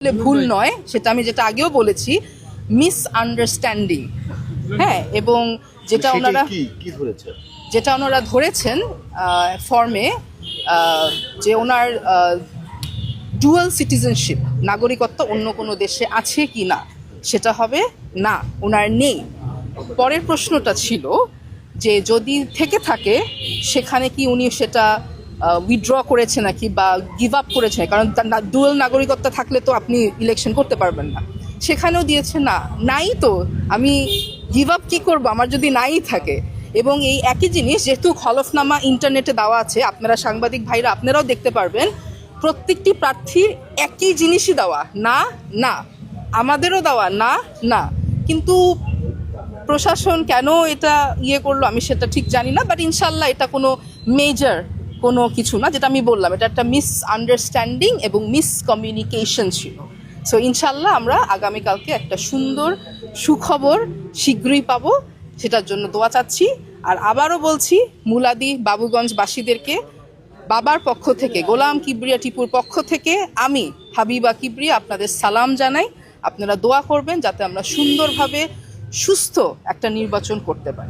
ভুল নয়, সেটা আমি যেটা আগেও বলেছি, মিসআন্ডারস্ট্যান্ডিং। হ্যাঁ, এবং যেটা ওনারা ধরেছেন ফর্মে, যে ওনার ডুয়াল সিটিজেনশিপ, নাগরিকত্ব অন্য কোনো দেশে আছে কি না, সেটা হবে না, ওনার নেই। পরের প্রশ্নটা ছিল যে যদি থেকে থাকে সেখানে কি উনি সেটা উইথড্র করেছে নাকি বা গিভ আপ করেছে, কারণ ডুয়াল নাগরিকত্ব থাকলে তো আপনি ইলেকশন করতে পারবেন না। সেখানেও দিয়েছে না, নাই তো আমি গিভ আপ কী করবো আমার যদি নাই থাকে। এবং এই একই জিনিস যেহেতু হলফনামা ইন্টারনেটে দেওয়া আছে, আপনারা সাংবাদিক ভাইরা আপনারাও দেখতে পারবেন, প্রত্যেকটি প্রার্থী একই জিনিসই দেওয়া, না না, আমাদেরও দেওয়া না না। কিন্তু প্রশাসন কেন এটা করলো আমি সেটা ঠিক জানি না, বাট ইনশাল্লাহ এটা কোনো মেজর কোনো কিছু না। যেটা আমি বললাম, এটা একটা মিসআন্ডারস্ট্যান্ডিং এবং মিসকমিউনিকেশন ছিল। সো ইনশাল্লাহ আমরা আগামীকালকে একটা সুন্দর সুখবর শীঘ্রই পাবো, সেটার জন্য দোয়া চাচ্ছি। আর আবারও বলছি, মুলাদি বাবুগঞ্জবাসীদেরকে বাবার পক্ষ থেকে, গোলাম কিবরিয়া টিপুর পক্ষ থেকে আমি হাবিবা কিবরিয়া আপনাদের সালাম জানাই। আপনারা দোয়া করবেন যাতে আমরা সুন্দরভাবে সুস্থ একটা নির্বাচন করতে পারি।